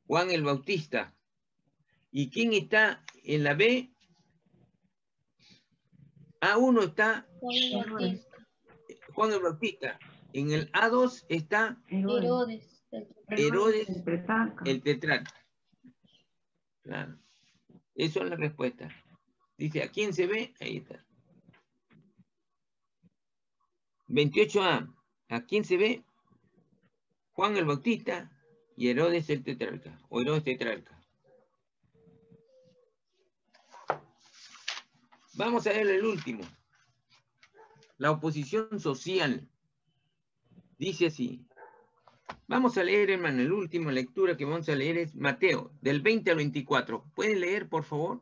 Juan el Bautista. ¿Y quién está en la B? A1 está Juan el Bautista. En el A2 está Herodes, el tetrarca. Claro. Eso es la respuesta. Dice, ¿a quién se ve? Ahí está. 28A. ¿A quién se ve? Juan el Bautista y Herodes el tetrarca. O Herodes tetrarca. Vamos a ver el último. La oposición social. Dice así. Vamos a leer, hermano, la última lectura que vamos a leer es Mateo, del 20 al 24. ¿Pueden leer, por favor?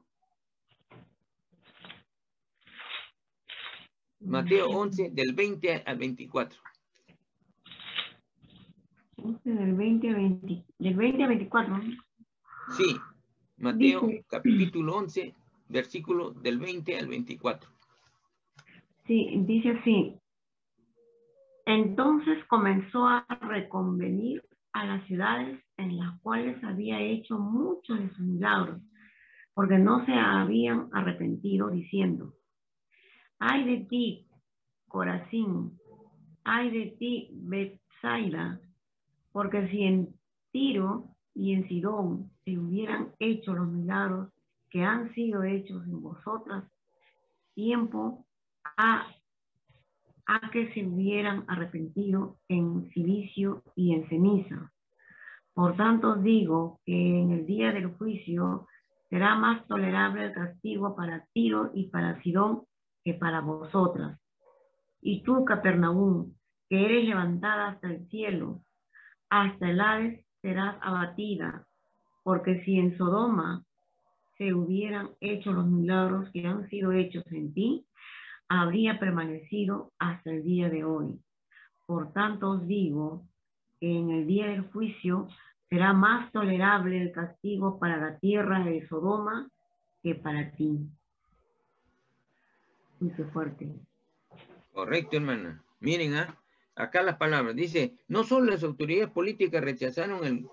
Mateo 11, del 20 al 24. 11 del 20 al 24. ¿No? Sí, Mateo Dice, capítulo 11, versículo del 20 al 24. Sí, dice así. Entonces comenzó a reconvenir a las ciudades en las cuales había hecho muchos de sus milagros, porque no se habían arrepentido, diciendo, ay de ti, Corazín, ay de ti, Betsaida, porque si en Tiro y en Sidón se hubieran hecho los milagros que han sido hechos en vosotras, tiempo a que se hubieran arrepentido en silicio y en ceniza. Por tanto os digo que en el día del juicio será más tolerable el castigo para Tiro y para Sidón que para vosotras. Y tú, Capernaum, que eres levantada hasta el cielo, hasta el Hades serás abatida, porque si en Sodoma se hubieran hecho los milagros que han sido hechos en ti, habría permanecido hasta el día de hoy. Por tanto os digo que en el día del juicio será más tolerable el castigo para la tierra de Sodoma que para ti. Muy fuerte. Correcto, hermana. Miren, acá las palabras. Dice, no solo las autoridades políticas rechazaron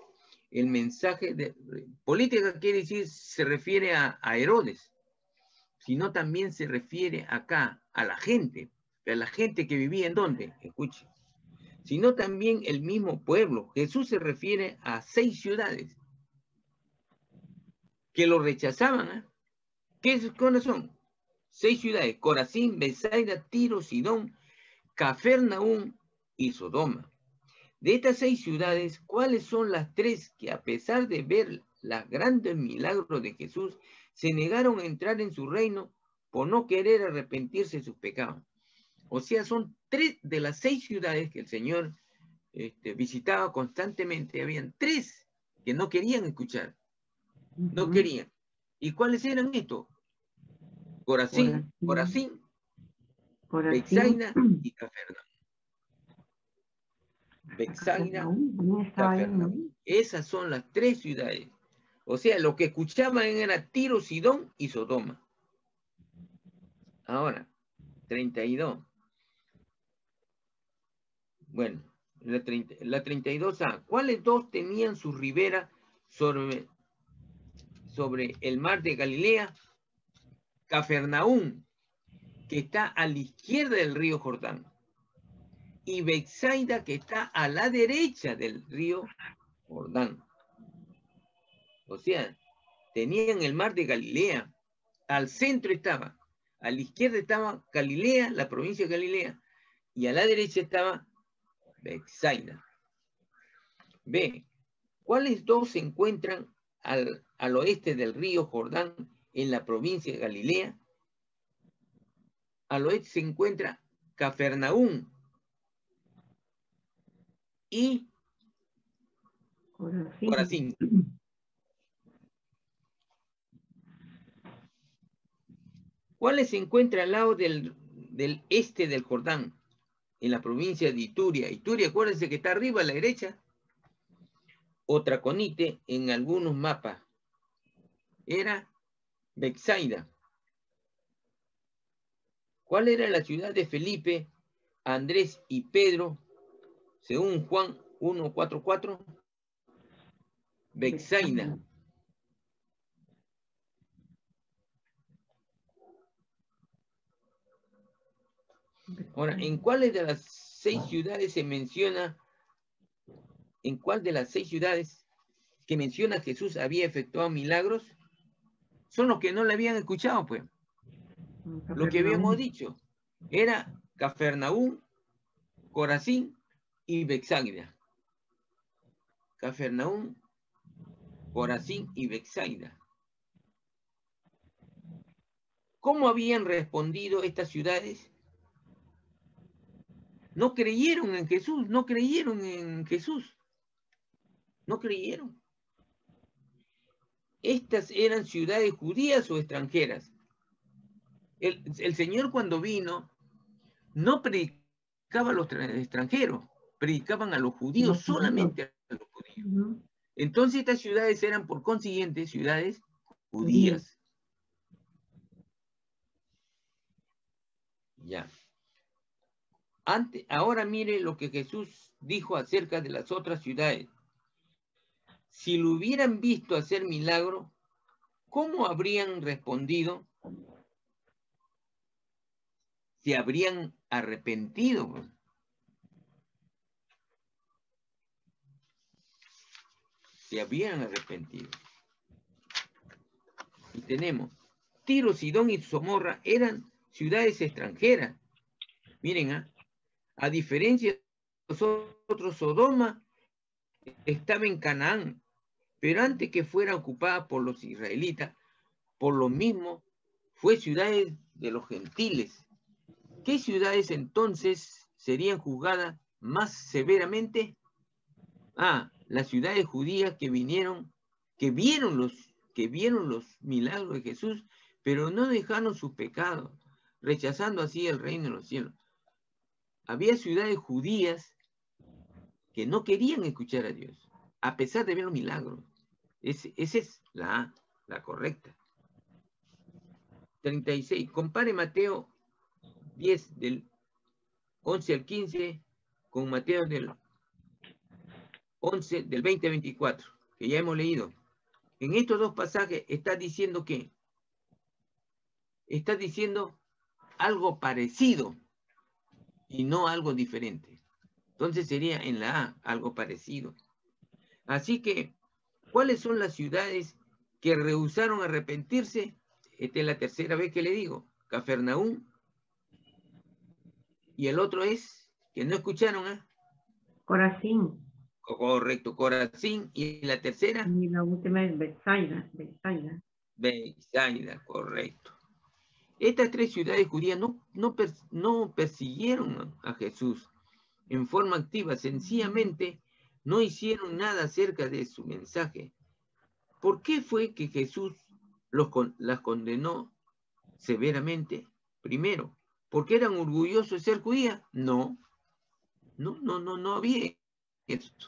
el mensaje de... Política quiere decir, se refiere a Herodes, sino también se refiere acá a la gente que vivía en ¿dónde? Escuche. Sino también el mismo pueblo. Jesús se refiere a 6 ciudades que lo rechazaban. ¿Cuáles son? 6 ciudades: Corazín, Betsaida, Tiro, Sidón, Cafarnaúm y Sodoma. De estas 6 ciudades, ¿cuáles son las 3 que, a pesar de ver los grandes milagros de Jesús, se negaron a entrar en su reino por no querer arrepentirse de sus pecados? O sea, son 3 de las 6 ciudades que el Señor visitaba constantemente. Habían 3 que no querían escuchar. No querían. ¿Y cuáles eran estos? Corazín, Betsaida y Cafarnaúm. Betsaida, Cafarnaúm. Esas son las 3 ciudades. O sea, lo que escuchaban era Tiro, Sidón y Sodoma. Ahora, 32. Bueno, la 32A. ¿Cuáles 2 tenían su ribera sobre el mar de Galilea? Cafarnaúm, que está a la izquierda del río Jordán, y Betsaida, que está a la derecha del río Jordán. O sea, tenían el mar de Galilea, al centro estaba, a la izquierda estaba Galilea, la provincia de Galilea, y a la derecha estaba Betsaida. B. ¿Cuáles 2 se encuentran al oeste del río Jordán en la provincia de Galilea? Al oeste se encuentra Cafarnaúm y Corazín. ¿Cuáles se encuentran al lado del este del Jordán? En la provincia de Ituria. Ituria, acuérdense que está arriba a la derecha. O Traconite en algunos mapas. Era Bexaida. ¿Cuál era la ciudad de Felipe, Andrés y Pedro, según Juan 1:4:4? Bexaida. Ahora, ¿en cuáles de las 6 ciudades se menciona, en cuál de las 6 ciudades que menciona Jesús había efectuado milagros? Son los que no le habían escuchado, pues. Lo que habíamos dicho era Cafarnaúm, Corazín y Bexaida. Cafarnaúm, Corazín y Bexaida. ¿Cómo habían respondido estas ciudades? No creyeron en Jesús, no creyeron en Jesús. No creyeron. Estas eran ciudades judías o extranjeras. El Señor cuando vino, no predicaba a los extranjeros, predicaban a los judíos, solamente a los judíos. Entonces estas ciudades eran por consiguiente ciudades judías. Ya. Ahora mire lo que Jesús dijo acerca de las otras ciudades. Si lo hubieran visto hacer milagro, ¿cómo habrían respondido? Se habrían arrepentido. Se habrían arrepentido. Y tenemos Tiro, Sidón y Gomorra eran ciudades extranjeras. Miren, a diferencia de nosotros, Sodoma estaba en Canaán, pero antes que fuera ocupada por los israelitas, por lo mismo fue ciudades de los gentiles. ¿Qué ciudades entonces serían juzgadas más severamente? Las ciudades judías que vieron los milagros de Jesús, pero no dejaron sus pecados, rechazando así el reino de los cielos. Había ciudades judías que no querían escuchar a Dios, a pesar de ver los milagros. Esa es la correcta. 36. Compare Mateo 10 del 11 al 15 con Mateo del 11 del 20 al 24, que ya hemos leído. En estos dos pasajes está diciendo que está diciendo algo parecido y no algo diferente. Entonces sería en la A, algo parecido. Así que, ¿cuáles son las ciudades que rehusaron arrepentirse? Esta es la tercera vez que le digo. Cafarnaúm. Y el otro es, que no escucharon, Corazín. Correcto, Corazín. Y la tercera. Y la última es Bexaida. Bexaida, correcto. Estas 3 ciudades judías no persiguieron a Jesús en forma activa, sencillamente no hicieron nada acerca de su mensaje. ¿Por qué fue que Jesús las condenó severamente? Primero, ¿porque eran orgullosos de ser judías? No había esto.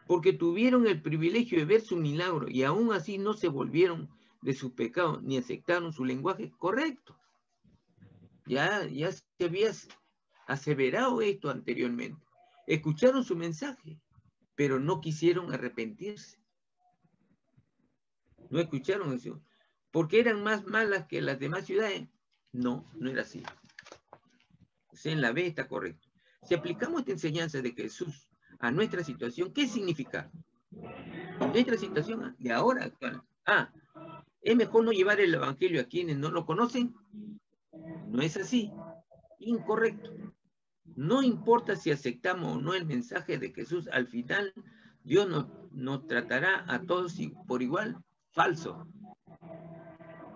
Porque tuvieron el privilegio de ver su milagro y aún así no se volvieron de sus pecados ni aceptaron su lenguaje correcto. Ya se había aseverado esto anteriormente. Escucharon su mensaje, pero no quisieron arrepentirse. No escucharon eso. ¿Porque eran más malas que las demás ciudades? No era así. O sea, en la B está correcto. Si aplicamos esta enseñanza de Jesús a nuestra situación, ¿qué significa? En nuestra situación de ahora actual. ¿Es mejor no llevar el evangelio a quienes no lo conocen? No es así. Incorrecto. No importa si aceptamos o no el mensaje de Jesús, al final Dios nos tratará a todos por igual. Falso.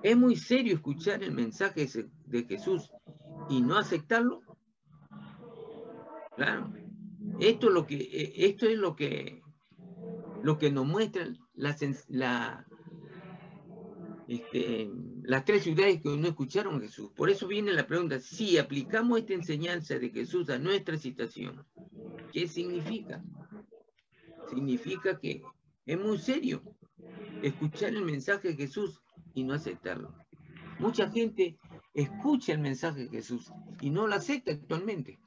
¿Es muy serio escuchar el mensaje de Jesús y no aceptarlo? Claro. Esto es lo que nos muestra las 3 ciudades que no escucharon a Jesús. Por eso viene la pregunta, si aplicamos esta enseñanza de Jesús a nuestra situación, ¿qué significa? Significa que es muy serio escuchar el mensaje de Jesús y no aceptarlo. Mucha gente escucha el mensaje de Jesús y no lo acepta actualmente.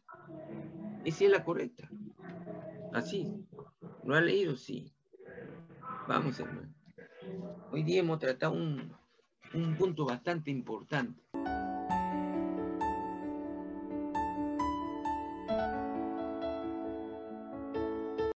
Esa es la correcta. Así. ¿Lo ha leído? Sí. Vamos, hermano. Hoy día hemos tratado un punto bastante importante.